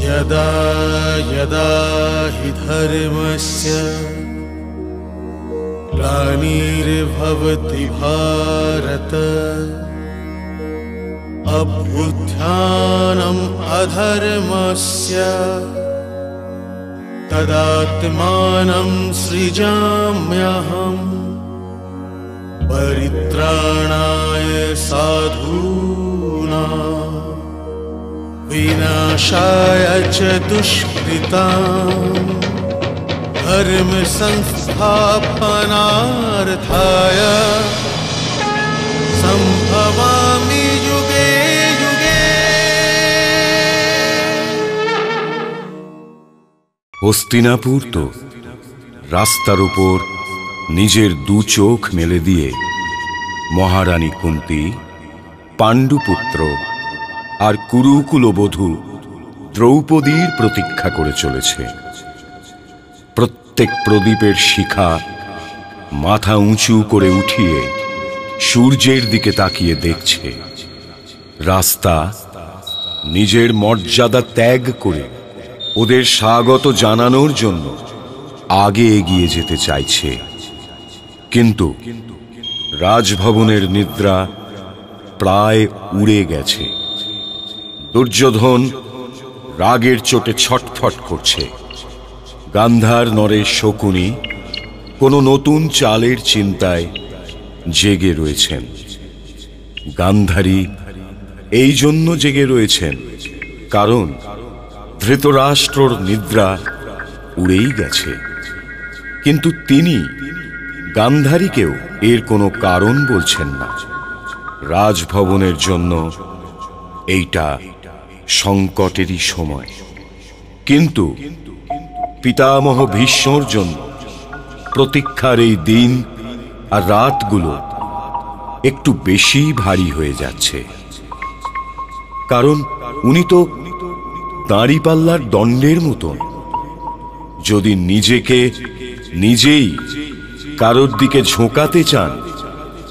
यदा यदा हि धर्मस्य ग्लानिर्भवति भारत अभ्युत्थानम् अधर्मस्य तदात्मानं सृजाम्यहम् परित्राणाय साधूनां विनाशाय च दुष्कृतां धर्म संस्थापनार्थाय संभवामि युगे युगे। হস্তিনাপুর তো রাস্তার উপর নিজের দু চোখ মেলে দিয়ে মহারানী কুন্তী, পাণ্ডুপুত্র আর কুরুকুলবধূ দ্রৌপদীর প্রতীক্ষা করে চলেছে। প্রত্যেক প্রদীপের শিখা মাথা উঁচু করে উঠিয়ে সূর্যের দিকে তাকিয়ে দেখছে। রাস্তা নিজের মর্যাদা ত্যাগ করে ওদের স্বাগত জানানোর জন্য আগে এগিয়ে যেতে চাইছে, কিন্তু রাজভবনের নিদ্রা প্রায় উড়ে গেছে। দুর্যোধন রাগের চোটে ছটফট করছে। গান্ধার নরেশ শকুনি কোনো নতুন চালের চিন্তায় জেগে রয়েছেন। গান্ধারী এই জন্য জেগে রয়েছেন কারণ ধৃতরাষ্ট্রর নিদ্রা উড়েই গেছে, কিন্তু তিনি গান্ধারীকেও এর কোনো কারণ বলছেন না। রাজভবনের জন্য এইটা সংকটেরই সময়, কিন্তু পিতামহ ভীষ্মর জন্য প্রতীক্ষার এই দিন আর রাতগুলো একটু বেশি ভারী হয়ে যাচ্ছে। কারণ উনি তো দাঁড়িপাল্লার দণ্ডের মতন, যদি নিজেকে নিজেই কারোর দিকে ঝোঁকাতে চান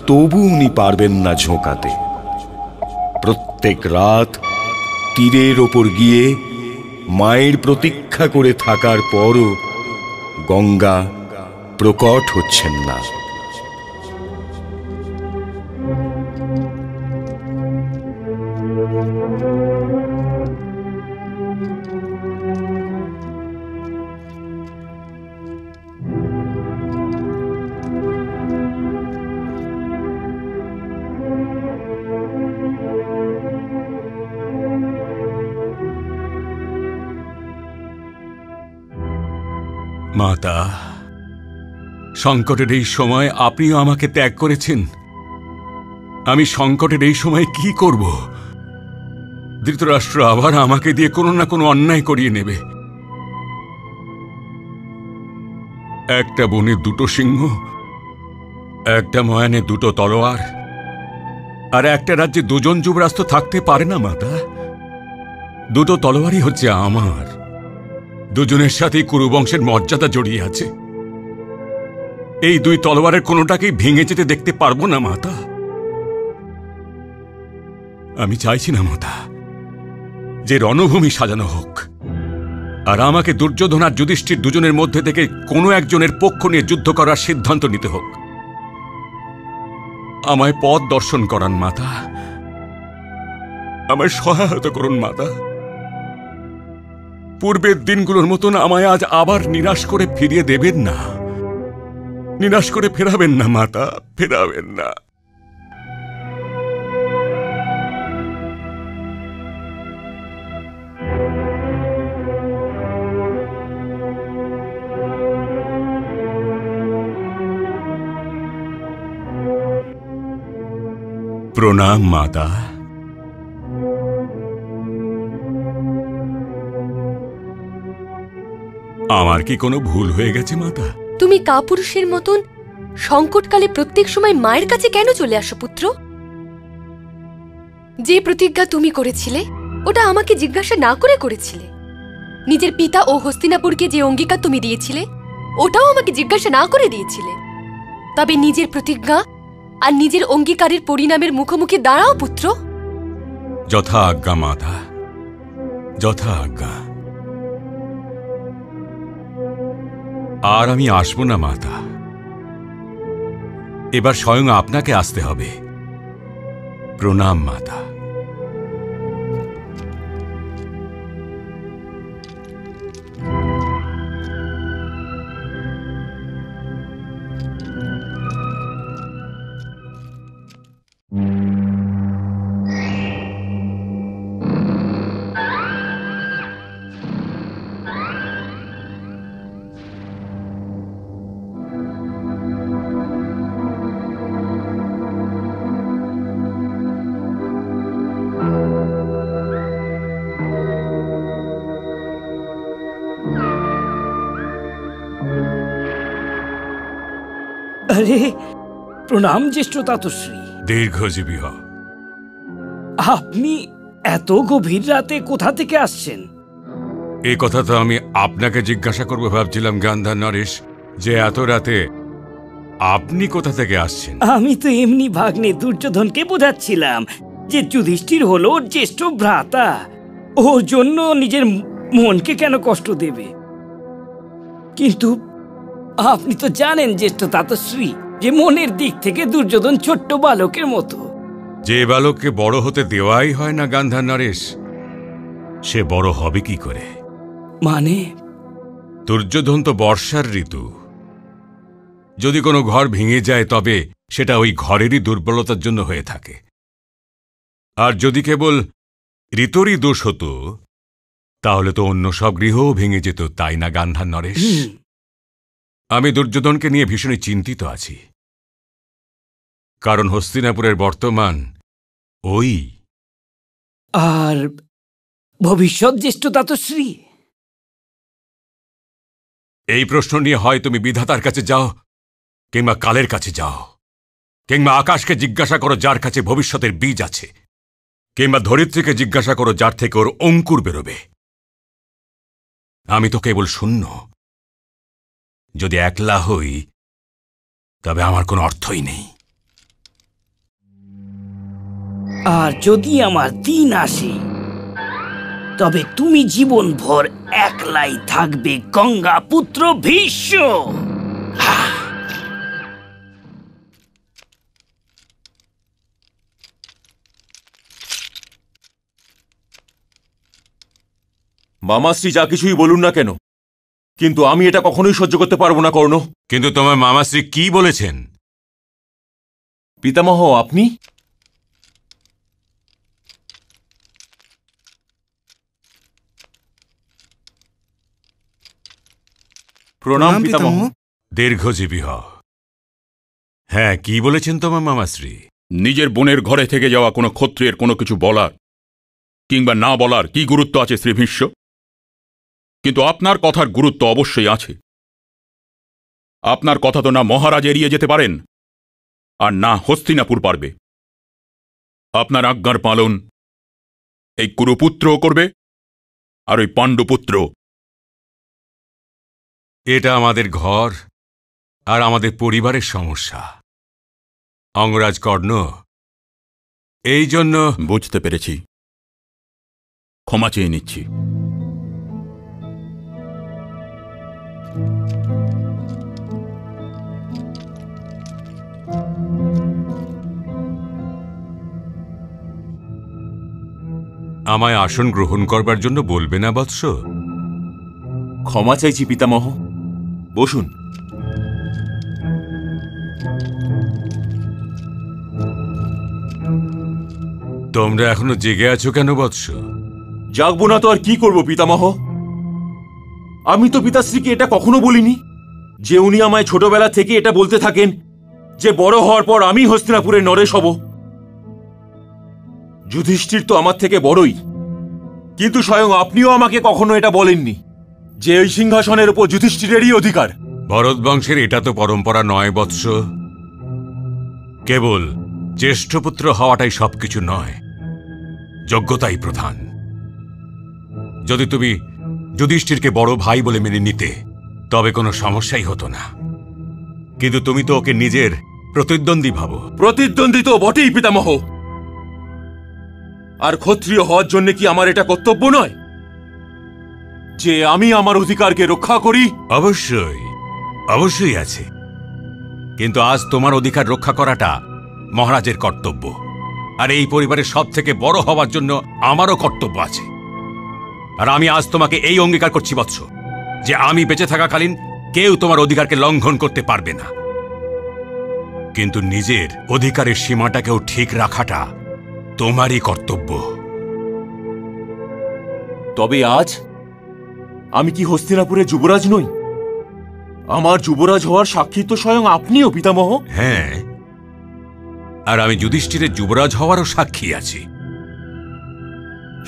তবু উনি পারবেন না ঝোঁকাতে। প্রত্যেক রাত তীরের ওপর গিয়ে মায়ের প্রতীক্ষা করে থাকার পরও গঙ্গা প্রকট হচ্ছেন না। মাতা, সংকটের এই সময় আপনিও আমাকে ত্যাগ করেছেন। আমি সংকটের এই সময় কি করব? ধৃতরাষ্ট্র আবার আমাকে দিয়ে কোনো না কোনো অন্যায় করিয়ে নেবে। একটা বনে দুটো সিংহ, একটা ময়ানে দুটো তলোয়ার, আর একটা রাজ্যে দুজন যুবরাজ তো থাকতে পারে না মাতা। দুটো তলোয়ারই হচ্ছে আমার। দুজনের সাথেই কুরুবংশের মর্যাদা জড়িয়ে আছে। এই দুই তলোয়ারের কোনোটাকেই ভেঙে যেতে দেখতে পারবো না মাতা। আমি চাইছি না মাতা যে রণভূমি সাজানো হোক, আর আমাকে দুর্যোধন আর যুধিষ্ঠির দুজনের মধ্যে থেকে কোনো একজনের পক্ষ নিয়ে যুদ্ধ করার সিদ্ধান্ত নিতে হোক। আমায় পথ দর্শন করান মাতা, আমায় সহায়তা করুন মাতা। পূর্বের দিনগুলোর মতন আমায় আজ আবার নিরাশ করে ফিরিয়ে দেবেন না, নিরাশ করে ফেরাবেন না মাতা, ফেরাবেন না। প্রণাম মাতা। আমার কি কোনো ভুল হয়ে গেছে মাতা? তুমি কাপুরুষের মতন সংকটকালে প্রত্যেক সময় মায়ের কাছে কেন চলে আসো পুত্র? যে প্রতিজ্ঞা তুমি করেছিলে ওটা আমাকে জিজ্ঞাসা না করে করেছিলে। নিজের পিতা ও হস্তিনাপুরকে যে অঙ্গীকার তুমি দিয়েছিলে ওটাও আমাকে জিজ্ঞাসা না করে দিয়েছিলে। তবে নিজের প্রতিজ্ঞা আর নিজের অঙ্গীকারের পরিণামের মুখোমুখি দাঁড়াও পুত্র। যথা আজ্ঞা মাতা, যথা আজ্ঞা। আর আমি আসবো না মাতা, এবার স্বয়ং আপনাকে আসতে হবে। প্রণাম মাতা। আরে প্রণাম জ্যেষ্ঠ তাতশ্রী। দীর্ঘজীবী হ। আপনি এত গভীর রাতে কোথা থেকে আসছেন? এই কথা তো আমি আপনাকে জিজ্ঞাসা করবো ভাবছিলাম গান্ধার নরেশ, যে এত রাতে আপনি কোথা থেকে আসছেন? আমি তো এমনি ভাগ্নে দুর্যোধনকে বোঝাচ্ছিলাম যে যুধিষ্ঠির হলো ওর জ্যেষ্ঠ ভ্রাতা, ওর জন্য নিজের মনকে কেন কষ্ট দেবে। কিন্তু আপনি তো জানেন জ্যেষ্ঠ তাতশ্রী যে মনের দিক থেকে দুর্যোধন ছোট্ট বালকের মতো। যে বালককে বড় হতে দেওয়াই হয় না গান্ধার নরেশ, সে বড় হবে কি করে? মানে? দুর্যোধন তো বর্ষার ঋতু। যদি কোনো ঘর ভেঙে যায় তবে সেটা ওই ঘরেরই দুর্বলতার জন্য হয়ে থাকে। আর যদি কেবল ঋতুরই দোষ হতো তাহলে তো অন্য সব গৃহও ভেঙে যেত, তাই না গান্ধার নরেশ? আমি দুর্যোধনকে নিয়ে ভীষণই চিন্তিত আছি, কারণ হস্তিনাপুরের বর্তমান ওই। আর ভবিষ্যৎ জ্যেষ্ঠ তাতশ্রী? এই প্রশ্ন নিয়ে হয় তুমি বিধাতার কাছে যাও, কিংবা কালের কাছে যাও, কিংবা আকাশকে জিজ্ঞাসা করো যার কাছে ভবিষ্যতের বীজ আছে, কিংবা ধরিত্রীকে জিজ্ঞাসা করো যার থেকে ওর অঙ্কুর বেরোবে। আমি তো কেবল শূন্য। যদি একলা হই তবে আমার কোনো অর্থই নেই। আর যদি আমার দিন আসে তবে তুমি জীবনভর একলাই থাকবে গঙ্গা পুত্র ভীষ্ম। মামাশ্রী যা কিছুই বলুন না কেন, কিন্তু আমি এটা কখনোই সহ্য করতে পারবো না কর্ণ। কিন্তু তোমার মামাশ্রী কি বলেছেন? পিতামহ আপনি? প্রণাম পিতামহ। দীর্ঘজীবী হও। হ্যাঁ, কি বলেছেন তোমার মামাশ্রী? নিজের বোনের ঘরে থেকে যাওয়া কোনো ক্ষত্রিয়ের কোনো কিছু বলার কিংবা না বলার কি গুরুত্ব আছে শ্রী ভীষ্ম? কিন্তু আপনার কথার গুরুত্ব অবশ্যই আছে। আপনার কথা তো না মহারাজ এড়িয়ে যেতে পারেন, আর না হস্তিনাপুর পারবে। আপনার আজ্ঞার পালন এই কুরুপুত্রও করবে, আর ওই পাণ্ডুপুত্র। এটা আমাদের ঘর আর আমাদের পরিবারের সমস্যা অঙ্গরাজ কর্ণ। এই জন্য। বুঝতে পেরেছি, ক্ষমা চেয়ে নিচ্ছি। আমায় আসন গ্রহণ করবার জন্য বলবে না বৎস? ক্ষমা চাইছি পিতামহ, বসুন। তোমরা এখনো জেগে আছো কেন বৎস? জাগবো না তো আর কি করব পিতামহ? আমি তো পিতাশ্রীকে এটা কখনো বলিনি যে উনি আমায় ছোটবেলা থেকে এটা বলতে থাকেন যে বড় হওয়ার পর আমি হস্তিনাপুরের নরেশ হব। যুধিষ্ঠির তো আমার থেকে বড়ই, কিন্তু স্বয়ং আপনিও আমাকে কখনো এটা বলেননি যে ওই সিংহাসনের উপর যুধিষ্ঠিরেরই অধিকার। ভরত বংশের এটা তো পরম্পরা নয় বৎস। কেবল জ্যেষ্ঠপুত্র হওয়াটাই সবকিছু নয়, যোগ্যতাই প্রধান। যদি তুমি যুধিষ্ঠিরকে বড় ভাই বলে মেনে নিতে তবে কোনো সমস্যাই হতো না, কিন্তু তুমি তো ওকে নিজের প্রতিদ্বন্দ্বী ভাবো। প্রতিদ্বন্দ্বী তো বটেই পিতামহ, আর ক্ষত্রিয় হওয়ার জন্য কি আমার এটা কর্তব্য নয় যে আমি আমার অধিকারকে রক্ষা করি? অবশ্যই, অবশ্যই আছে, কিন্তু আজ তোমার অধিকার রক্ষা করাটা মহারাজের কর্তব্য, আর এই পরিবারের সব থেকে বড় হওয়ার জন্য আমারও কর্তব্য আছে। আর আমি আজ তোমাকে এই অঙ্গীকার করছি বৎস, যে আমি বেঁচে থাকাকালীন কেউ তোমার অধিকারকে লঙ্ঘন করতে পারবে না, কিন্তু নিজের অধিকারের সীমাটাকেও ঠিক রাখাটা তোমারই কর্তব্য। তবে আজ আমি কি হস্তিনাপুরের যুবরাজ নই? আমার যুবরাজ হওয়ার সাক্ষী তো স্বয়ং আপনিও পিতামহ। হ্যাঁ, আর আমি যুধিষ্ঠিরের যুবরাজ হওয়ারও সাক্ষী আছি।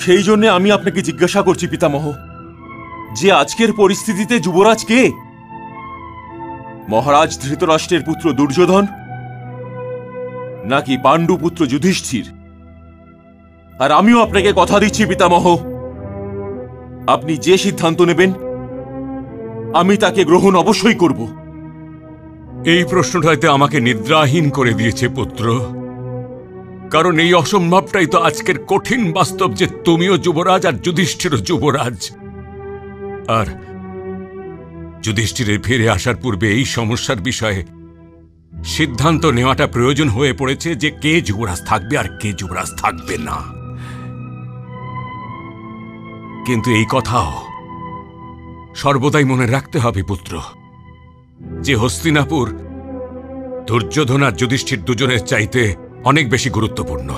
সেই জন্য আমি আপনাকে জিজ্ঞাসা করছি পিতামহ, যে আজকের পরিস্থিতিতে যুবরাজ কে? মহারাজ ধৃতরাষ্ট্রের পুত্র দুর্যোধন, নাকি পাণ্ডু পুত্র যুধিষ্ঠির? আর আমিও আপনাকে কথা দিচ্ছি পিতামহ, আপনি যে সিদ্ধান্ত নেবেন আমি তাকে গ্রহণ অবশ্যই করব। এই প্রশ্নটাতে আমাকে নিদ্রাহীন করে দিয়েছে পুত্র, কারণ এই অসম্ভবটাই তো আজকের কঠিন বাস্তব, যে তুমিও যুবরাজ আর যুধিষ্ঠিরও যুবরাজ। আর যুধিষ্ঠিরের ফিরে আসার পূর্বে এই সমস্যার বিষয়ে সিদ্ধান্ত নেওয়াটা প্রয়োজন হয়ে পড়েছে যে কে যুবরাজ থাকবে আর কে যুবরাজ থাকবে না। কিন্তু এই কথাও সর্বদাই মনে রাখতে হবে পুত্র, যে হস্তিনাপুর দুর্যোধন আর যুধিষ্ঠির দুজনের চাইতে অনেক বেশি গুরুত্বপূর্ণ।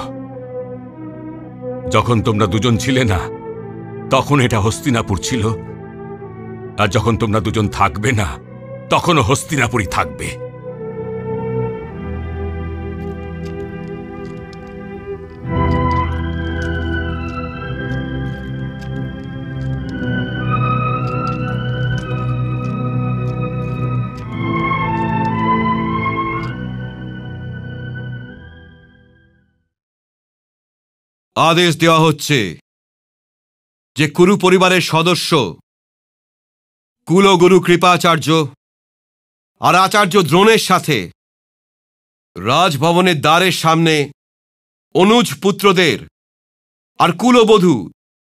যখন তোমরা দুজন ছিলে না তখন এটা হস্তিনাপুর ছিল, আর যখন তোমরা দুজন থাকবে না তখনও হস্তিনাপুরই থাকবে। আদেশ দেওয়া হচ্ছে যে কুরু পরিবারের সদস্য কুলগুরু কৃপাচার্য আর আচার্য দ্রোণের সাথে রাজভবনের দ্বারের সামনে অনুজ পুত্রদের আর কুলবধূ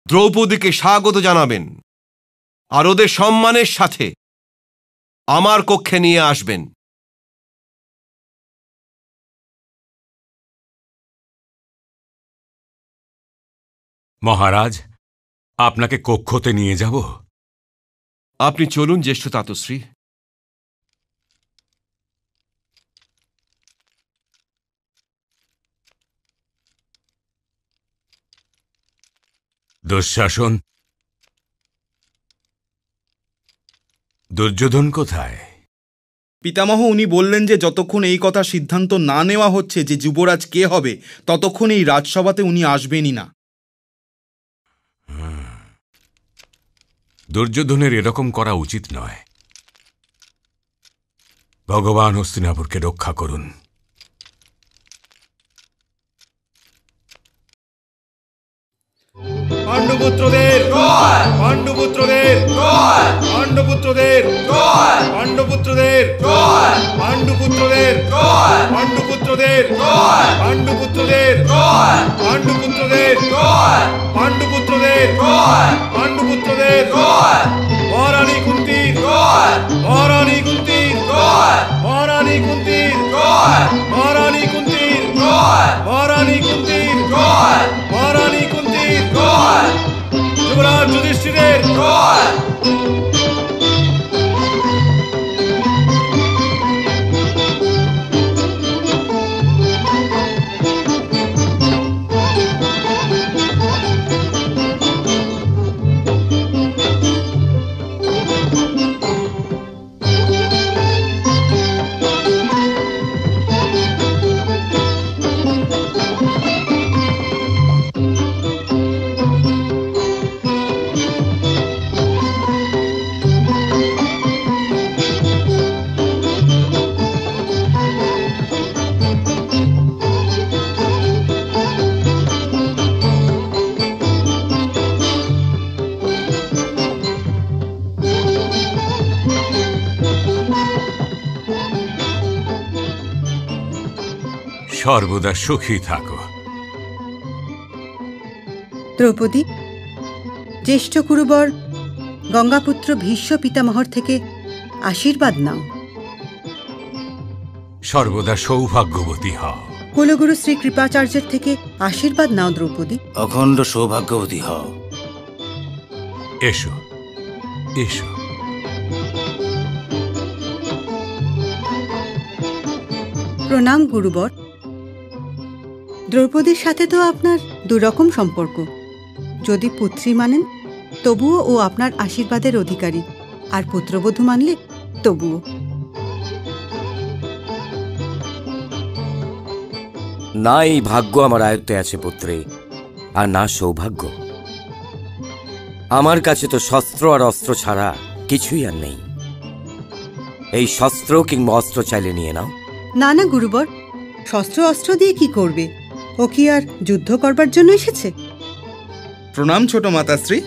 দ্রৌপদীকে স্বাগত জানাবেন, আর ওদের সম্মানের সাথে আমার কক্ষে নিয়ে আসবেন। মহারাজ, আপনাকে কক্ষতে নিয়ে যাব? আপনি চলুন জ্যেষ্ঠ তাতশ্রী। দুঃশাসন, দুর্যোধন কোথায়? পিতামহ, উনি বললেন যে যতক্ষণ এই কথা সিদ্ধান্ত না নেওয়া হচ্ছে যে যুবরাজ কে হবে ততক্ষণ এই রাজসভাতে উনি আসবেনই না। দুর্যোধনের এরকম করা উচিত নয়। ভগবান হস্তিনাপুরকে রক্ষা করুন। পাণ্ডুপুত্রদের পাণ্ডুপুত্রদের পাণ্ডুপুত্রদের পাণ্ডুপুত্রদের পাণ্ডুপুত্রদের পাণ্ডুপুত্রদের পাণ্ডুপুত্রদের পাণ্ডুপুত্রদের পাণ্ডুপুত্রদের পাণ্ডুপুত্রদের মহারানী কুন্তির মহারানী কুন্তির মহারানী কুন্তির মহারানী কুন্তির মহারানী কুন্তির মহারানী কুন্তির যুবরাজ যুধিষ্ঠিরের সর্বদা সুখী থাকো। দ্রৌপদী, জ্যেষ্ঠ কুরুবর গঙ্গাপুত্র ভীষ্ম পিতামহর থেকে আশীর্বাদ নাও। সর্বদা সৌভাগ্যবতী হও। কুলগুরু শ্রী কৃপাচার্যের থেকে আশীর্বাদ নাও দ্রৌপদী। অখণ্ড সৌভাগ্যবতী হও। এসো এসো। প্রণাম গুরুবর। দ্রৌপদীর সাথে তো আপনার দুরকম সম্পর্ক। যদি পুত্রী মানেন তবুও ও আপনার আশীর্বাদের অধিকারী, আর পুত্রবধূ মানলে তবুও। না এই ভাগ্য আমার আয়ত্তে আছে পুত্রে, আর না সৌভাগ্য। আমার কাছে তো শস্ত্র আর অস্ত্র ছাড়া কিছুই আর নেই। এই শস্ত্র কিংবা অস্ত্র চাইলে নিয়ে নাও। না না গুরুবর, শস্ত্র অস্ত্র দিয়ে কি করবে? ও কি আর যুদ্ধ করবার জন্য এসেছে? প্রণাম ছোট মাতাশ্রী।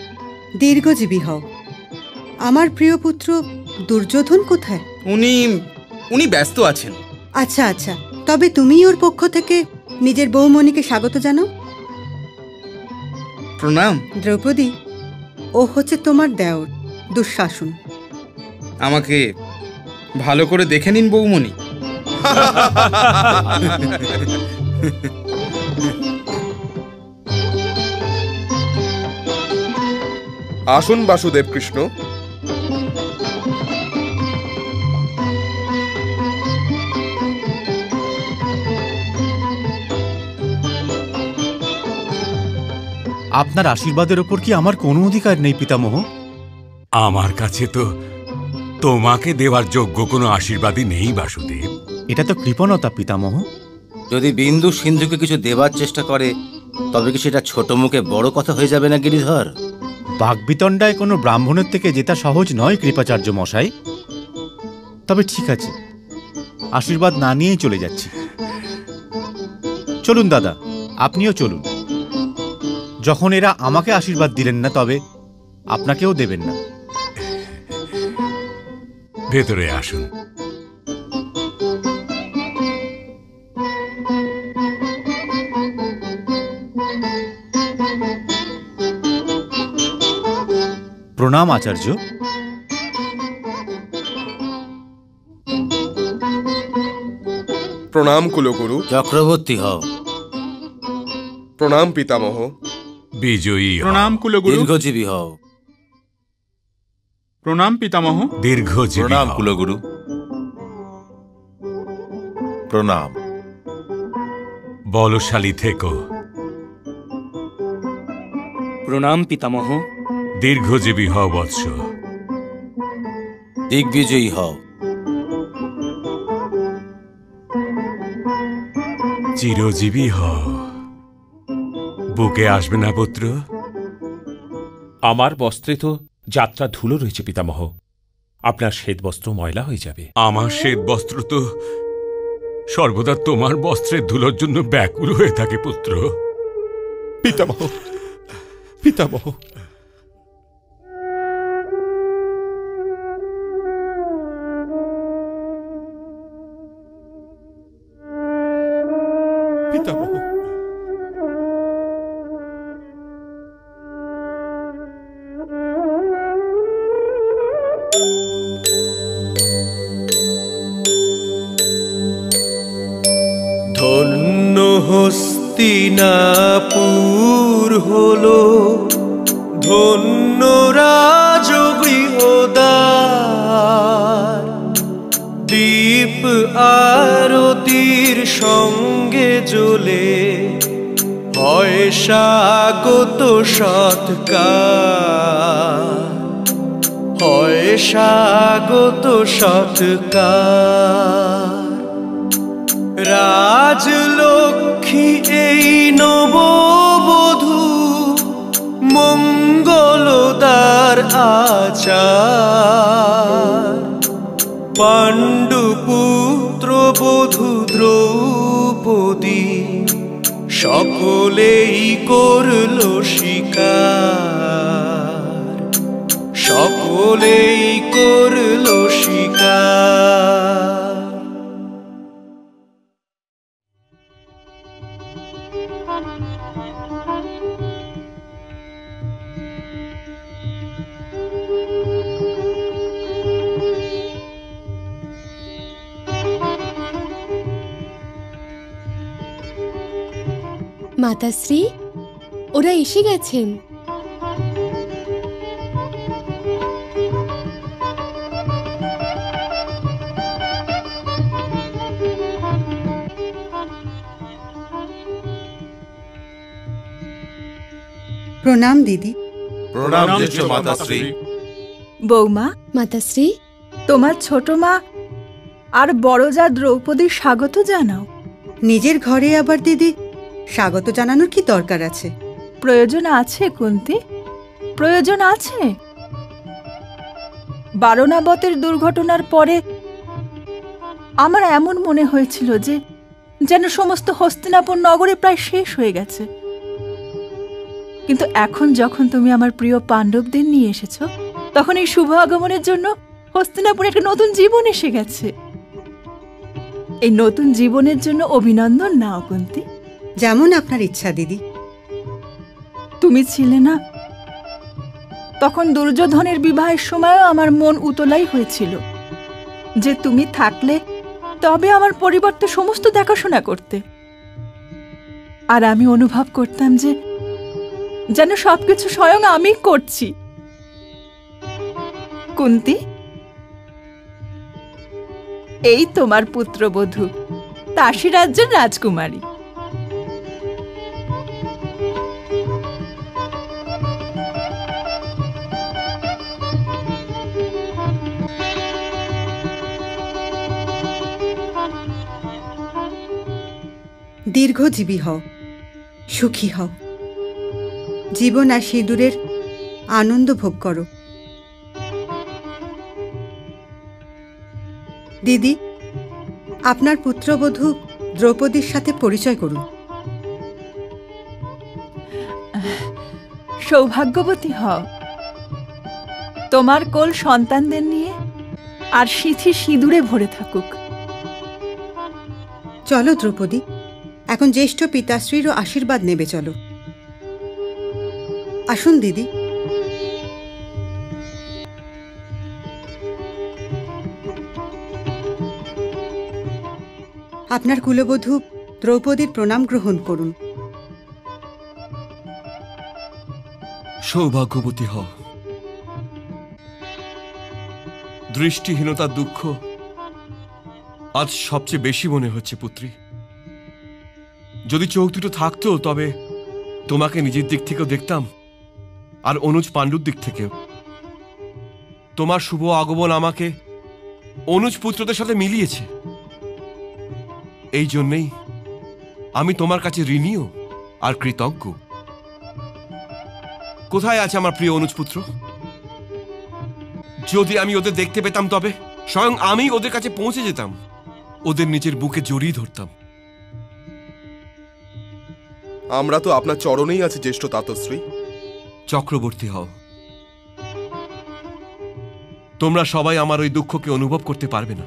দীর্ঘজীবী হও। আমার প্রিয় পুত্র দুর্যোধন কোথায়? উনি ব্যস্ত আছেন। আচ্ছা আচ্ছা, তবে তুমি ওর পক্ষ থেকে নিজের বৌমণিকে স্বাগত জানাও। প্রণাম। দ্রৌপদী, ও হচ্ছে তোমার দেওর দুঃশাসন। আমাকে ভালো করে দেখে নিন বৌমণি। আসুন বাসুদেব কৃষ্ণ। আপনার আশীর্বাদের ওপর কি আমার কোনো অধিকার নেই পিতামহ? আমার কাছে তো তোমাকে দেওয়ার যোগ্য কোনো আশীর্বাদই নেই বাসুদেব। এটা তো কৃপণতা পিতামহ। যদি বিন্দু সিন্ধুকে কিছু দেবার চেষ্টা করে তবে কি সেটা ছোট মুখে বড় কথা হয়ে যাবে না গিরিধর? বাগবিতণ্ডায় কোনো ব্রাহ্মণের থেকে জেতা সহজ নয় কৃপাচার্য মশাই। তবে ঠিক আছে, আশীর্বাদ না নিয়েই চলে যাচ্ছি। চলুন দাদা, আপনিও চলুন। যখন এরা আমাকে আশীর্বাদ দিলেন না, তবে আপনাকেও দেবেন না। ভেতরে আসুন। প্রণাম আচার্য। প্রণাম কুলগুরু। চক্রবর্তী হও। প্রণাম পিতামহ। বিজয়ী হও। প্রণাম কুলগুরু। দীর্ঘজীবী হও। প্রণাম পিতামহ। দীর্ঘজীবী প্রণাম হও। কুলগুরু। প্রণাম। বলশালী থেকো। প্রণাম পিতামহ। দীর্ঘজীবী হও বৎস। দিগ্বিজয়ী হও। চিরজীবী হও। বুকে আসবে না পুত্র? আমার বস্ত্রে তো যাত্রা ধুলো রয়েছে পিতামহ। আপনার শ্বেত বস্ত্র ময়লা হয়ে যাবে। আমার শ্বেত বস্ত্র তো সর্বদা তোমার বস্ত্রের ধুলোর জন্য ব্যাকুল হয়ে থাকে পুত্র। পিতামহ, পিতামহ। পিতামহ। ধন্য হস্তিনাপুর হলো, ধন্য রাজগৃহদ্বার। দীপ আরতির সঙ্গে জ্বলে হয় স্বাগত সৎকার, হয় স্বাগত সৎকার। রাজলক্ষ্মী এই নববধূ মঙ্গলদার আচার। পাণ্ডুপুত্র বধূ দ্রৌপদী সকলেই করল স্বীকার, সকলেই করল স্বীকার। মাতাশ্রী, ওরা এসে গেছেন। প্রণাম দিদি। প্রণাম জ্যেষ্ঠ মাতাশ্রী। বৌমা, মাতাশ্রী, তোমার ছোট মা আর বড় যা দ্রৌপদীর স্বাগত জানাও। নিজের ঘরে আবার দিদি স্বাগত জানানোর কি দরকার আছে? প্রয়োজন আছে কুন্তি, প্রয়োজন আছে। বারণাবতের দুর্ঘটনার পরে আমার এমন মনে হয়েছিল যে যেন সমস্ত হস্তিনাপুর নগরে প্রায় শেষ হয়ে গেছে। কিন্তু এখন যখন তুমি আমার প্রিয় পাণ্ডবদের নিয়ে এসেছো, তখন এই শুভ আগমনের জন্য হস্তিনাপুরে একটা নতুন জীবন এসে গেছে। এই নতুন জীবনের জন্য অভিনন্দন নাও কুন্তি। যেমন আপনার ইচ্ছা দিদি। তুমি ছিলে না তখন দুর্যোধনের বিবাহের সময়ও আমার মন উতলাই হয়েছিল যে তুমি থাকলে তবে আমার পরিবর্তে সমস্ত দেখাশোনা করতে। আর আমি অনুভব করতাম যে যেন সবকিছু স্বয়ং আমি করছি। কুন্তি, এই তোমার পুত্রবধূ, তাশী রাজ্যের রাজকুমারী। দীর্ঘজীবী হও, সুখী হও, জীবন আর সিঁদুরের আনন্দ ভোগ করো। দিদি, আপনার পুত্রবধূ দ্রৌপদীর সাথে পরিচয় করুন। সৌভাগ্যবতী হও, তোমার কোল সন্তানদের নিয়ে আর সিথি সিঁদুরে ভরে থাকুক। চলো দ্রৌপদী, এখন জ্যেষ্ঠ পিতাশ্রীরও আশীর্বাদ নেবে চলো। আসুন দিদি। আপনার কুলবধূ দ্রৌপদীর প্রণাম গ্রহণ করুন। সৌভাগ্যবতী হও। দৃষ্টিহীনতার দুঃখ আজ সবচেয়ে বেশি মনে হচ্ছে পুত্রী। যদি চোখ দুটো থাকতো তবে তোমাকে নিজের দিক থেকেও দেখতাম আর অনুজ পাণ্ডুর দিক থেকেও। তোমার শুভ আগমন আমাকে অনুজ পুত্রদের সাথে মিলিয়েছে। এই জন্যেই আমি তোমার কাছে ঋণীও আর কৃতজ্ঞ। কোথায় আছে আমার প্রিয় অনুজ পুত্র? যদি আমি ওদের দেখতে পেতাম তবে স্বয়ং আমি ওদের কাছে পৌঁছে যেতাম, ওদের নিজের বুকে জড়িয়ে ধরতাম। আমরা তো আপনার চরণেই আছি জ্যেষ্ঠ তাতশ্রী। চক্রবর্তী হও। তোমরা সবাই আমার ওই দুঃখকে অনুভব করতে পারবে না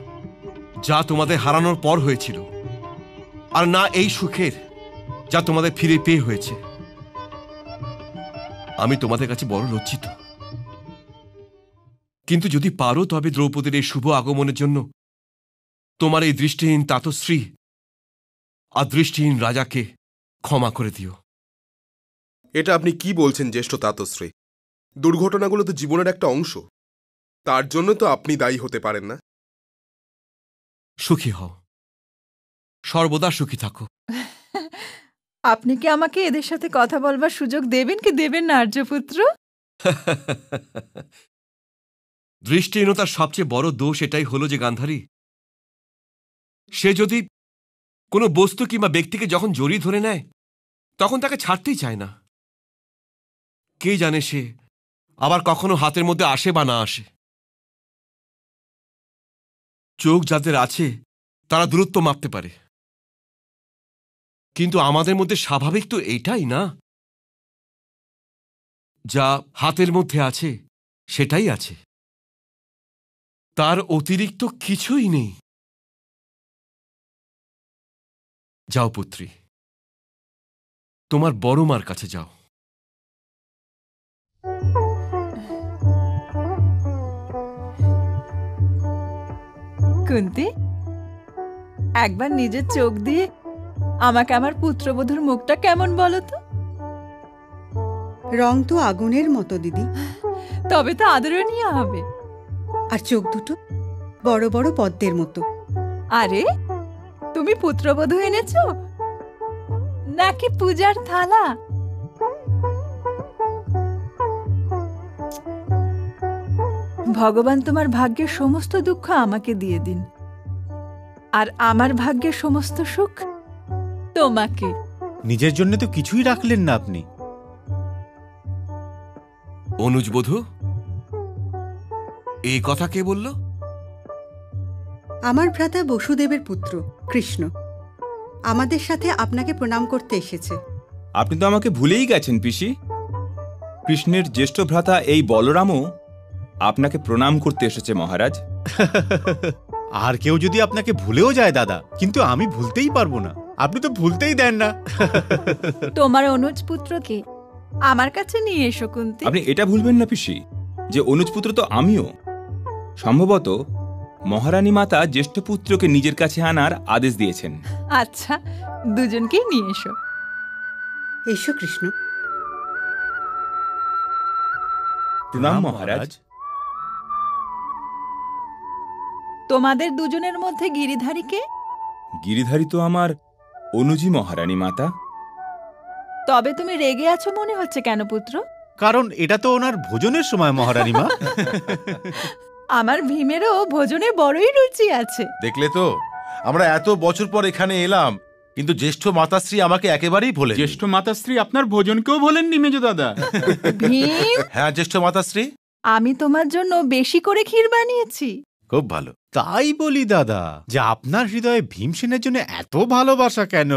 যা তোমাদের হারানোর পর হয়েছিল, আর না এই সুখের যা তোমাদের ফিরে পেয়ে হয়েছে। আমি তোমাদের কাছে বড় লজ্জিত। কিন্তু যদি পারো তবে দ্রৌপদীর এই শুভ আগমনের জন্য তোমার এই দৃষ্টিহীন তাতশ্রী আর দৃষ্টিহীন রাজাকে ক্ষমা করে দিও। এটা আপনি কি বলছেন জ্যেষ্ঠ তাতশ্রী? দুর্ঘটনাগুলো তো জীবনের একটা অংশ, তার জন্য তো আপনি দায়ী হতে পারেন না। সুখী হও, সর্বদা সুখী থাকো। আপনি কি আমাকে এদের সাথে কথা বলবার সুযোগ দেবেন কি দেবেন না আর্যপুত্র? দৃষ্টিহীনতার সবচেয়ে বড় দোষ এটাই হলো যে গান্ধারী, সে যদি কোনো বস্তু কিংবা ব্যক্তিকে যখন জড়িয়ে ধরে নেয় তখন তাকে ছাড়তেই চায় না। কে জানে সে আবার কখনো হাতের মধ্যে আসে বা না আসে। চোখ যাদের আছে তারা দূরত্ব মাপতে পারে, কিন্তু আমাদের মধ্যে স্বাভাবিক তো এটাই না। যা হাতের মধ্যে আছে সেটাই আছে, তার অতিরিক্ত কিছুই নেই। যাও পুত্রী, তোমার বড় মার কাছে যাও। কুন্তি, একবার নিজের চোখ দিয়ে আমাকে আমার পুত্রবধূর মুখটা কেমন বলো তো? রং তো আগুনের মতো দিদি। তবে তো আদরণীয় হবে। আর চোখ দুটো বড় বড় পদ্মের মতো। আরে, তুমি পুত্রবধূ এনেছো নাকি পূজার থালা? ভগবান তোমার ভাগ্যের সমস্ত দুঃখ আমাকে দিয়ে দিন, আর আমার ভাগ্যের সমস্ত সুখ তোমাকে। নিজের জন্য তো কিছুই রাখলেন না আপনি। অনুজ বধূ, এই কথা কে বলল? আমার ভ্রাতা বসুদেবের পুত্র কৃষ্ণ আমাদের সাথে আপনাকে প্রণাম করতে এসেছে। আপনি তো আমাকে ভুলেই গেছেন পিসি। কৃষ্ণের জ্যেষ্ঠ ভ্রাতা এই বলরামও আপনাকে প্রণাম করতে এসেছে মহারাজ। আর কেউ যদি আপনাকে ভুলেও যায় দাদা, কিন্তু আমি ভুলতেই পারবো না। আপনি তো ভুলতেই দেন না। তোমার অনুজ পুত্রকে আমার কাছে নিয়ে এসো কুন্তী। আপনি এটা ভুলবেন না পিসি যে অনুজ পুত্র তো আমিও। সম্ভবত মহারানী মাতা জ্যেষ্ঠ পুত্রকে নিজের কাছে আনার আদেশ দিয়েছেন। আচ্ছা, দুজনকেই নিয়ে এসো। এসো কৃষ্ণ। প্রণাম মহারাজ। তোমাদের দুজনের মধ্যে গিরিধারীকে? গিরিধারী তো আমার অনুজি মহারানী মাতা। তবে তুমি রেগে আছো মনে হচ্ছে কেন পুত্র? কারণ এটা তো ওনার ভোজনের সময় মহারানী মা। আমার ভীমেরও ভোজনে বড়ই রুচি আছে। দেখলে তো, আমরা এত বছর পর এখানে এলাম, কিন্তু জ্যেষ্ঠ মাতাশ্রী আমাকে একেবারেই ভোলেন। জ্যেষ্ঠ মাতাশ্রী আপনার ভোজনকেও ভোলেননি মেজো দাদা। ভীম, হ্যাঁ জ্যেষ্ঠ মাতাশ্রী, আমি তোমার জন্য বেশি করে ক্ষীর বানিয়েছি। খুব ভালো। তাই বলি দাদা, যে আপনার হৃদয়ে ভীমসেনের জন্য এত ভালোবাসা কেন?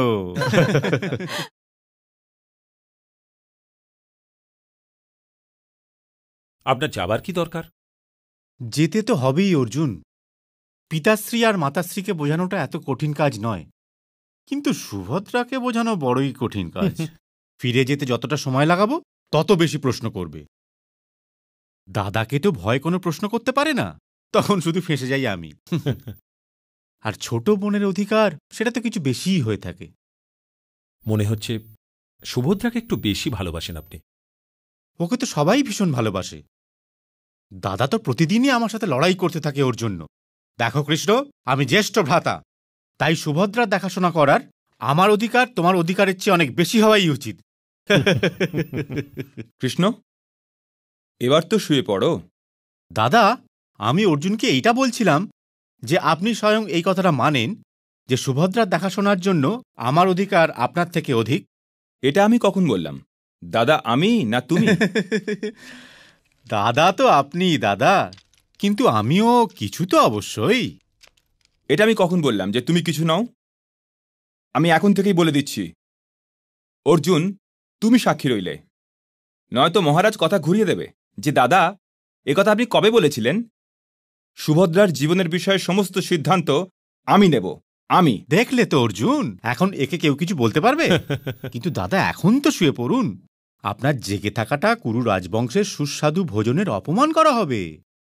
আপনার যাবার কি দরকার? যেতে তো হবেই অর্জুন। পিতাশ্রী আর মাতাশ্রীকে বোঝানোটা এত কঠিন কাজ নয়, কিন্তু সুভদ্রাকে বোঝানো বড়ই কঠিন কাজ। ফিরে যেতে যতটা সময় লাগাবো তত বেশি প্রশ্ন করবে। দাদাকে তো ভয় কোনো প্রশ্ন করতে পারে না, তখন শুধু ফেঁসে যাই আমি। আর ছোট বোনের অধিকার সেটা তো কিছু বেশিই হয়ে থাকে। মনে হচ্ছে সুভদ্রাকে একটু বেশি ভালোবাসেন আপনি। ওকে তো সবাই ভীষণ ভালোবাসে। দাদা তো প্রতিদিনই আমার সাথে লড়াই করতে থাকে ওর জন্য। দেখো কৃষ্ণ, আমি জ্যেষ্ঠ ভ্রাতা, তাই সুভদ্রার দেখাশোনা করার আমার অধিকার তোমার অধিকারের চেয়ে অনেক বেশি হওয়াই উচিত। কৃষ্ণ, এবার তো শুয়ে পড়ো। দাদা, আমি অর্জুনকে এইটা বলছিলাম যে আপনি স্বয়ং এই কথাটা মানেন যে সুভদ্রার দেখাশোনার জন্য আমার অধিকার আপনার থেকে অধিক। এটা আমি কখন বললাম? দাদা আমি না তুমি? দাদা তো আপনি দাদা, কিন্তু আমিও কিছু তো অবশ্যই। এটা আমি কখন বললাম যে তুমি কিছু নাও? আমি এখন থেকেই বলে দিচ্ছি, অর্জুন তুমি সাক্ষী রইলে, নয়তো মহারাজ কথা ঘুরিয়ে দেবে যে দাদা একথা আপনি কবে বলেছিলেন? সুভদ্রার জীবনের বিষয়ে সমস্ত সিদ্ধান্ত আমি নেব। আমি। দেখলে তো অর্জুন, এখন একে কেউ কিছু বলতে পারবে? কিন্তু দাদা এখন তো শুয়ে পড়ুন। আপনার জেগে থাকাটা কুরু রাজবংশের সুস্বাদু ভোজনের অপমান করা হবে।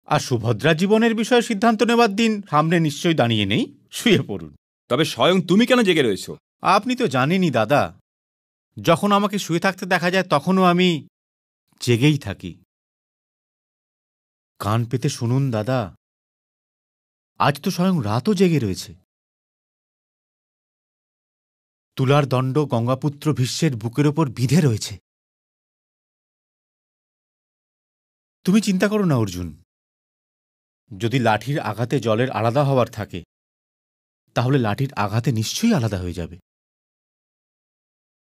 আর সুভদ্রা জীবনের বিষয়ে সিদ্ধান্ত নেবার দিন সামনে নিশ্চয়ই দাঁড়িয়ে নেই। শুয়ে পড়ুন। তবে স্বয়ং তুমি কেন জেগে রয়েছো? আপনি তো জানেনই দাদা, যখন আমাকে শুয়ে থাকতে দেখা যায় তখনও আমি জেগেই থাকি। কান পেতে শুনুন দাদা, আজ তো স্বয়ং রাতও জেগে রয়েছে। তুলার দণ্ড গঙ্গাপুত্র ভীষ্মের বুকের ওপর বিঁধে রয়েছে। তুমি চিন্তা করো না অর্জুন, যদি লাঠির আঘাতে জলের আলাদা হওয়ার থাকে, তাহলে লাঠির আঘাতে নিশ্চয়ই আলাদা হয়ে যাবে।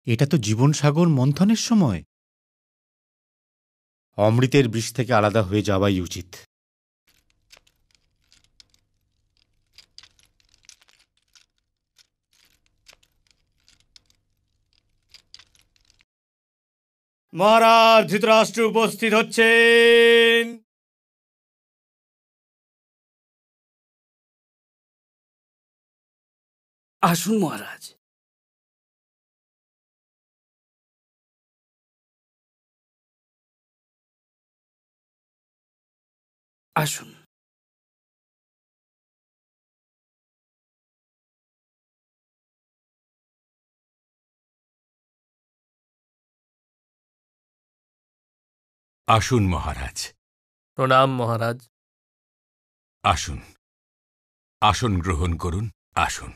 এটা তো জীবন সাগর মন্থনের সময়। অমৃতের বিষ থেকে আলাদা হয়ে যাওয়াই উচিত। মহারাজ ধৃতরাষ্ট্র উপস্থিত হচ্ছেন। আসুন মহারাজ। আসুন। আসুন মহারাজ। প্রণাম মহারাজ। আসুন, আসন গ্রহণ করুন। আসুন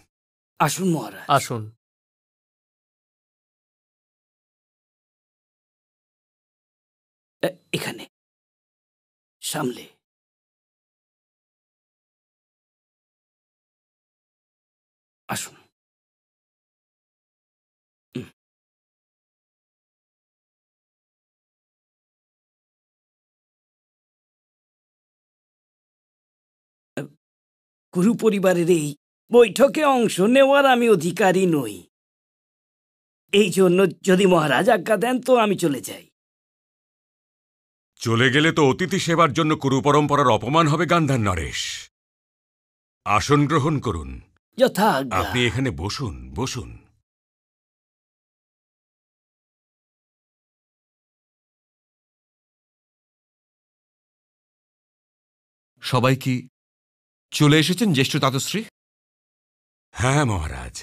আসুন মহারাজ, আসুন। এখানে সামলে। আসুন। গুরু পরিবারের এই বৈঠকে অংশ নেওয়ার আমি অধিকারী নই। এই জন্য যদি মহারাজ আজ্ঞা দেন তো আমি চলে যাই। চলে গেলে তো অতিথি সেবার জন্য কুরু পরম্পরার অপমান হবে গান্ধার নরেশ। আসন গ্রহণ করুন। যথা আজ্ঞা। আপনি এখানে বসুন, বসুন। সবাই কি চলে এসেছেন জ্যেষ্ঠ তাতশ্রী? হ্যাঁ মহারাজ।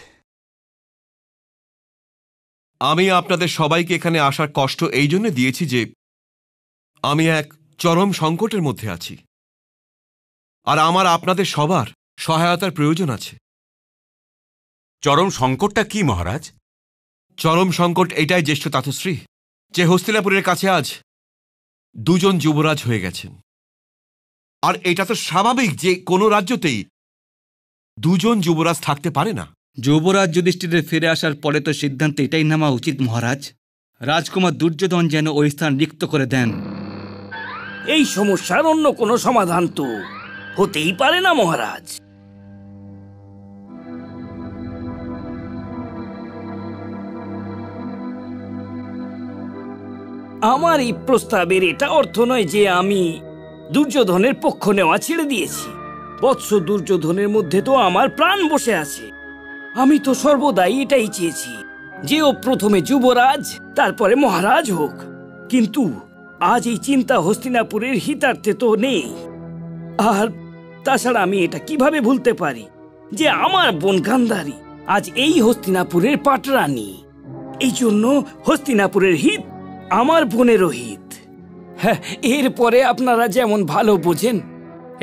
আমি আপনাদের সবাইকে এখানে আসার কষ্ট এই জন্য দিয়েছি যে আমি এক চরম সংকটের মধ্যে আছি, আর আমার আপনাদের সবার সহায়তার প্রয়োজন আছে। চরম সংকটটা কি মহারাজ? চরম সংকট এটাই জ্যেষ্ঠ তাতশ্রী যে হস্তিনাপুরের কাছে আজ দুজন যুবরাজ হয়ে গেছেন। আর এটা তো স্বাভাবিক যে কোনো রাজ্যতেই দুজন যুবরাজ থাকতে পারে না। যুবরাজ যুধিষ্ঠিরের ফিরে আসার পরে তো সিদ্ধান্ত এটাই নেওয়া উচিত মহারাজ, রাজকুমার দুর্যোধন যেন ওই স্থান রিক্ত করে দেন। এই সমস্যার অন্য কোনো সমাধান তো হতেই পারে না মহারাজ। আমার এই প্রস্তাবের এটা অর্থ নয় যে আমি দুর্যোধনের পক্ষ নেওয়া ছেড়ে দিয়েছি। বৎস দুর্যোধনের মধ্যে তো আমার প্রাণ বসে আছে। আমি তো সর্বদাই এটাই চেয়েছি যে ও প্রথমে যুবরাজ তারপরে মহারাজ হোক। কিন্তু আজ এই চিন্তা হস্তিনাপুরের হিতার্থে তো নেই। আর তাছাড়া আমি এটা কিভাবে ভুলতে পারি যে আমার বোন গান্ধারী আজ এই হস্তিনাপুরের পাটরানী। এই জন্য হস্তিনাপুরের হিত আমার বোনেরও হিত। হ্যাঁ, এরপরে আপনারা যেমন ভালো বোঝেন।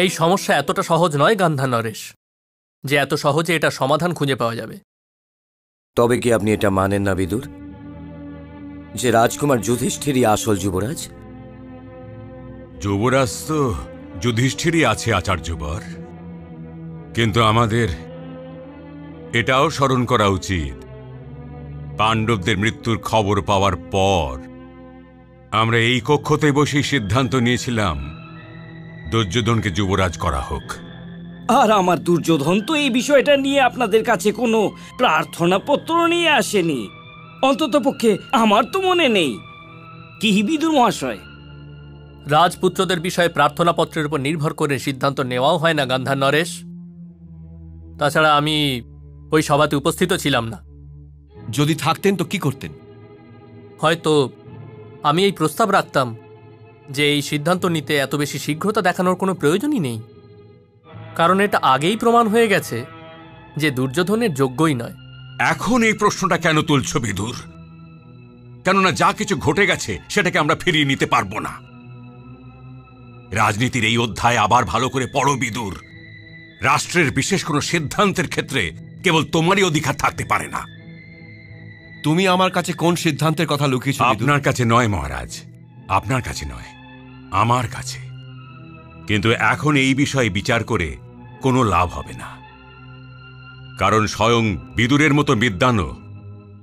এই সমস্যা এতটা সহজ নয় গান্ধার নরেশ যে এত সহজে এটা সমাধান খুঁজে পাওয়া যাবে। তবে কি আপনি এটা মানেন না বিদুর যে রাজকুমার যুধিষ্ঠিরই আসল যুবরাজ? যুবরাজ তো যুধিষ্ঠিরই আছে আচার্যবর, কিন্তু আমাদের এটাও স্মরণ করা উচিত পাণ্ডবদের মৃত্যুর খবর পাওয়ার পর আমরা এই কক্ষতে বসেই সিদ্ধান্ত নিয়েছিলাম দুর্যোধনকে যুবরাজ করা হোক। আর আমার দুর্যোধন তো এই বিষয়টা নিয়ে আপনাদের কাছে কোনো প্রার্থনা পত্র নিয়ে আসেনি, অন্ততপক্ষে আমার তো মনে নেই। কি বিদুর মহাশয়? রাজপুত্রদের বিষয়ে প্রার্থনাপত্রের উপর নির্ভর করে সিদ্ধান্ত নেওয়াও হয় না গান্ধার নরেশ। তাছাড়া আমি ওই সভাতে উপস্থিত ছিলাম না। যদি থাকতেন তো কি করতেন? হয়তো আমি এই প্রস্তাব রাখতাম যে এই সিদ্ধান্ত নিতে এত বেশি শীঘ্রতা দেখানোর কোনো প্রয়োজনই নেই, কারণ এটা আগেই প্রমাণ হয়ে গেছে যে দুর্যোধনের যোগ্যই নয়। এখন এই প্রশ্নটা কেন তুলছ বিদুর? কেননা যা কিছু ঘটে গেছে সেটাকে আমরা ফিরিয়ে নিতে পারবো না। রাজনীতির এই অধ্যায় আবার ভালো করে পড়ো বিদুর। রাষ্ট্রের বিশেষ কোনো সিদ্ধান্তের ক্ষেত্রে কেবল তোমারই অধিকার থাকতে পারে না। তুমি আমার কাছে কোন সিদ্ধান্তের কথা লুকিয়েছ? আপনার কাছে নয় মহারাজ, আপনার কাছে নয়, আমার কাছে। কিন্তু এখন এই বিষয়ে বিচার করে কোনো লাভ হবে না, কারণ স্বয়ং বিদুরের মতো বিদ্বানও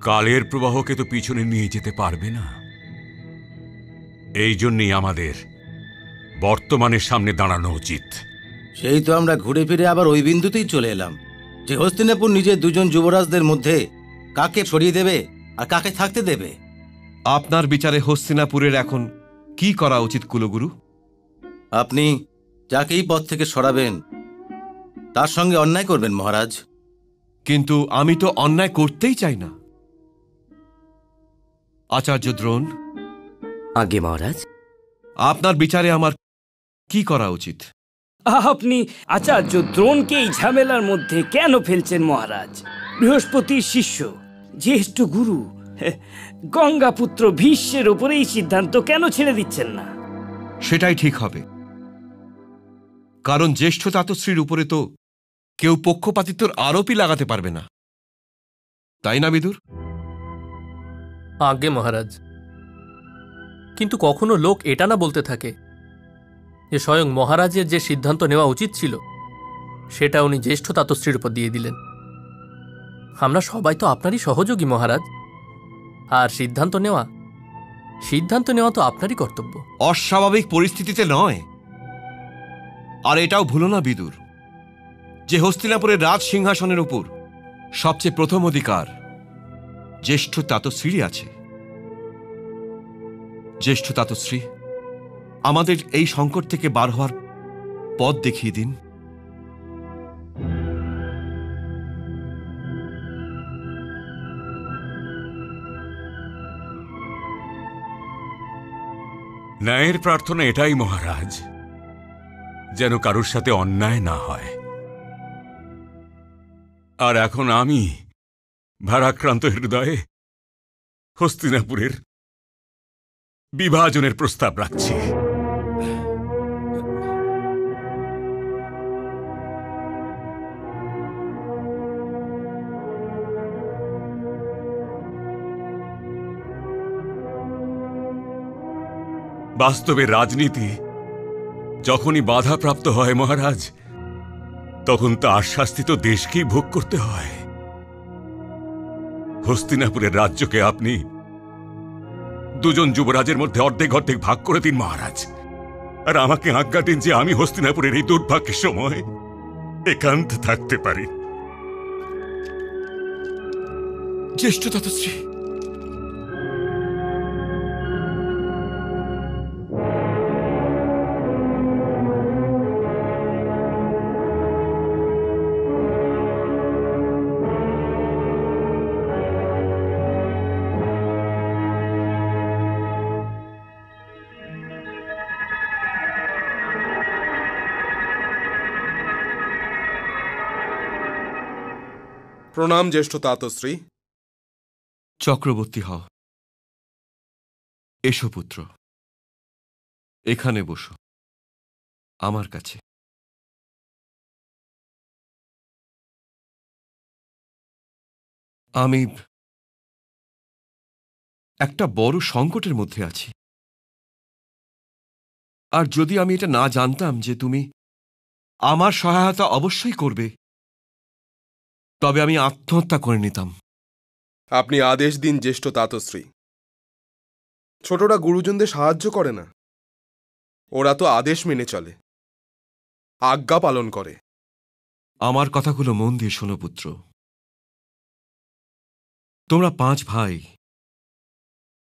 কালের প্রবাহকে তো পিছনে নিয়ে যেতে পারবে না। এই জন্যই আমাদের বর্তমানের সামনে দাঁড়ানো উচিত। সেই তো আমরা ঘুরে ফিরে আবার ওই বিন্দুতেই চলে এলাম যে হস্তিনাপুর নিজের দুজন যুবরাজদের মধ্যে কাকে সরিয়ে দেবে আর কাকে থাকতে দেবে। আপনার বিচারে হস্তিনাপুরের এখন কি করা উচিত কুলগুরু? আপনি যাকেই পদ থেকে সরাবেন তার সঙ্গে অন্যায় করবেন মহারাজ। কিন্তু আমি তো অন্যায় করতেই চাই না। আচার্য দ্রোণ। আগে মহারাজ, আপনার বিচারে আমার কি করা উচিত? আপনি আচার্য দ্রোণকে এই ঝামেলার মধ্যে কেন ফেলছেন মহারাজ? বৃহস্পতির শিষ্য, জ্যেষ্ঠ গুরু গঙ্গাপুত্র ভীষ্মের ওপরে এই সিদ্ধান্ত কেন ছেড়ে দিচ্ছেন না? সেটাই ঠিক হবে, কারণ জ্যেষ্ঠ তাতশ্রীর উপরে তো কেউ পক্ষপাতিত্বর আরোপই লাগাতে পারবে না, তাই না বিদুর? আজ্ঞে মহারাজ, কিন্তু কখনো লোক এটা না বলতে থাকে যে স্বয়ং মহারাজের যে সিদ্ধান্ত নেওয়া উচিত ছিল সেটা উনি জ্যেষ্ঠ তাতশ্রীর উপর দিয়ে দিলেন। আমরা সবাই তো আপনারই সহযোগী মহারাজ, আর সিদ্ধান্ত নেওয়া তো আপনারই কর্তব্য। অস্বাভাবিক পরিস্থিতিতে নয়। আর এটাও ভুলো না বিদুর যে হস্তিনাপুরের রাজ সিংহাসনের উপর সবচেয়ে প্রথম অধিকার জ্যেষ্ঠ তাতশ্রীরই আছে। জ্যেষ্ঠ তাতশ্রী, আমাদের এই সংকট থেকে বার হওয়ার পথ দেখিয়ে দিন। ন্যায়ের প্রার্থনা এটাই মহারাজ, যেন কারোর সাথে অন্যায় না হয়। আর এখন আমি ভারাক্রান্ত হৃদয়ে হস্তিনাপুরের বিভাজনের প্রস্তাব রাখছি। বাস্তবে রাজনীতি যখনই বাধাপ্রাপ্ত হয় মহারাজ, তখন তার শাস্তি তো দেশকেই ভোগ করতে হয়। হস্তিনাপুরের রাজ্যকে আপনি দুজন যুবরাজের মধ্যে অর্ধেক অর্ধেক ভাগ করে দিন মহারাজ, আর আমাকে আজ্ঞা দিন যে আমি হস্তিনাপুরের এই দুর্ভাগ্যের সময় একান্তে থাকতে পারি। জ্যেষ্ঠ তাতশ্রী, প্রণাম জ্যেষ্ঠ তাতশ্রী। চক্রবর্তী হও। এসো পুত্র, এখানে বসো আমার কাছে। আমি একটা বড় সংকটের মধ্যে আছি, আর যদি আমি এটা না জানতাম যে তুমি আমার সহায়তা অবশ্যই করবে, তবে আমি আত্মহত্যা করে নিতাম। আপনি আদেশ দিন জ্যেষ্ঠ তাতশ্রী। ছোটরা গুরুজনদের সাহায্য করে না, ওরা তো আদেশ মেনে চলে, আজ্ঞা পালন করে। আমার কথাগুলো মন দিয়ে শোনো পুত্র। তোমরা 5 ভাই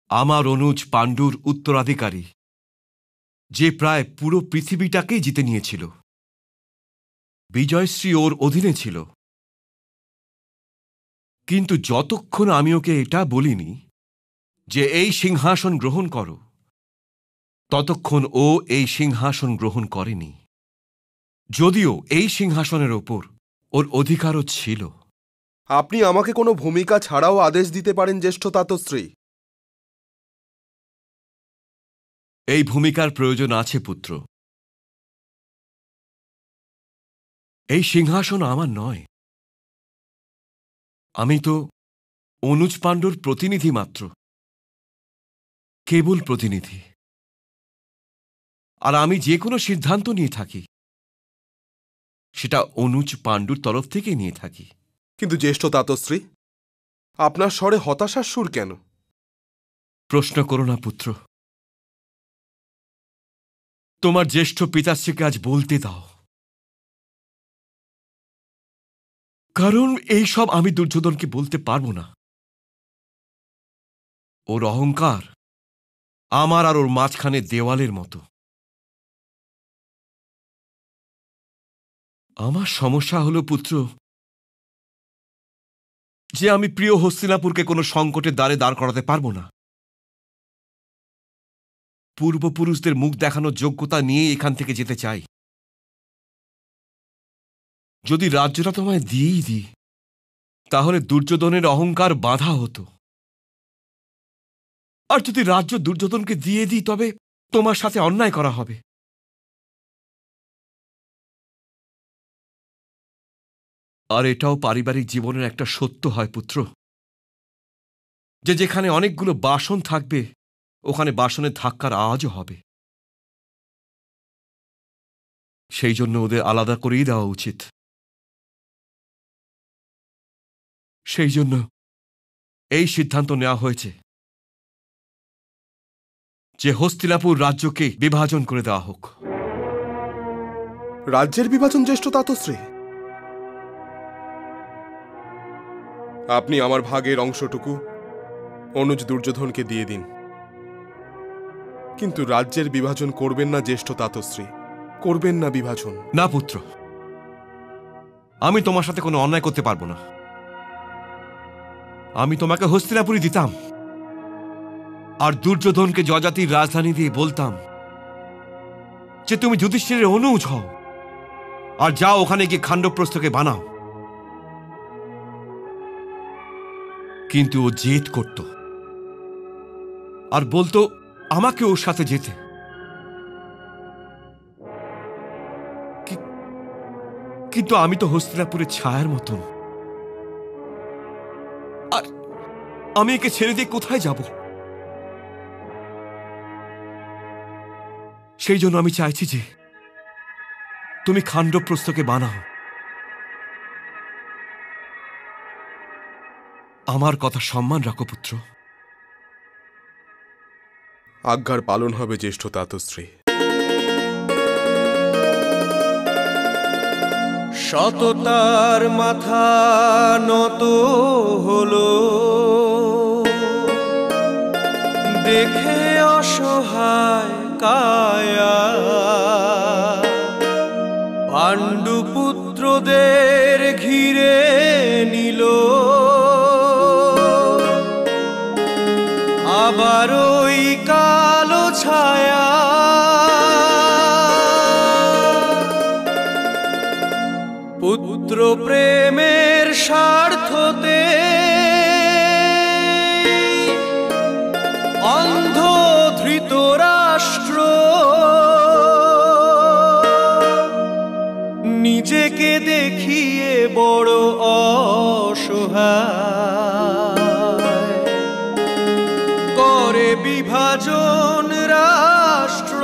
আমার অনুজ পাণ্ডুর উত্তরাধিকারী, যে প্রায় পুরো পৃথিবীটাকেই জিতে নিয়েছিল। বিজয়শ্রী ওর অধীনে ছিল, কিন্তু যতক্ষণ আমি ওকে এটা বলিনি যে এই সিংহাসন গ্রহণ করো, ততক্ষণ ও এই সিংহাসন গ্রহণ করেনি, যদিও এই সিংহাসনের ওপর ওর অধিকারও ছিল। আপনি আমাকে কোনো ভূমিকা ছাড়াও আদেশ দিতে পারেন জ্যেষ্ঠ তাতশ্রী। এই ভূমিকার প্রয়োজন আছে পুত্র। এই সিংহাসন আমার নয়, আমি তো অনুজ পাণ্ডুর প্রতিনিধি মাত্র, কেবল প্রতিনিধি। আর আমি যে কোনো সিদ্ধান্ত নিয়ে থাকি সেটা অনুজ পাণ্ডুর তরফ থেকে নিয়ে থাকি। কিন্তু জ্যেষ্ঠ তাতশ্রী, আপনার স্বরে হতাশার সুর কেন? প্রশ্ন করো না পুত্র, তোমার জ্যেষ্ঠ পিতাশ্রীকে আজ বলতে দাও, কারণ এই সব আমি দুর্যোধনকে বলতে পারবো না। ওর অহংকার আমার আর ওর মাঝখানে দেওয়ালের মতো। আমার সমস্যা হলো পুত্র যে আমি প্রিয় হস্তিনাপুরকে কোনো সংকটের দ্বারে দাঁড় করাতে পারবো না। পূর্বপুরুষদের মুখ দেখানোর যোগ্যতা নিয়ে এখান থেকে যেতে চাই। যদি রাজ্যটা তোমায় দিয়েই দিই, তাহলে দুর্যোধনের অহংকার বাধা হতো, আর যদি রাজ্য দুর্যোধনকে দিয়ে দিই, তবে তোমার সাথে অন্যায় করা হবে। আর এটাও পারিবারিক জীবনের একটা সত্য হয় পুত্র, যে যেখানে অনেকগুলো বাসন থাকবে ওখানে বাসনের ধাক্কার আওয়াজও হবে। সেই জন্য ওদের আলাদা করেই দেওয়া উচিত। সেই জন্য এই সিদ্ধান্ত নেওয়া হয়েছে যে হস্তিনাপুর রাজ্যকে বিভাজন করে দেওয়া হোক। রাজ্যের বিভাজন জ্যেষ্ঠ তাতশ্রী? আপনি আমার ভাগের অংশটুকু অনুজ দুর্যোধনকে দিয়ে দিন, কিন্তু রাজ্যের বিভাজন করবেন না জ্যেষ্ঠ তাতশ্রী, করবেন না বিভাজন। না পুত্র, আমি তোমার সাথে কোনো অন্যায় করতে পারবো না। আমি তোমাকে হস্তিনাপুরই দিতাম, আর দুর্যোধনকে যজাতির রাজধানী দিয়ে বলতাম যে তুমি যুধিষ্ঠিরের অনুজ হও আর যাও ওখানে গিয়ে খাণ্ডবপ্রস্থকে বানাও। কিন্তু ও জেদ করত আর বলতো আমাকে ওর সাথে যেতে। কিন্তু আমি তো হস্তিনাপুরের ছায়ার মতন, আর আমি একে ছেড়ে দিয়ে কোথায় যাব? সেই জন্য আমি চাইছি যে তুমি খাণ্ডবপ্রস্থকে বানাও। আমার কথা সম্মান রাখো পুত্র। আজ্ঞার পালন হবে জ্যেষ্ঠ তাতশ্রী। সততার মাথা নত হলো, দেখে অসহায় কায়া পাণ্ডুপুত্রদের ঘিরে নিল। আবার ওই কালো ছায়া পুত্র প্রেমের স্বার্থতে অন্ধ ধৃতরাষ্ট্র নিজেকে দেখিয়ে বড় অসহায় করে বিভাজন রাষ্ট্র।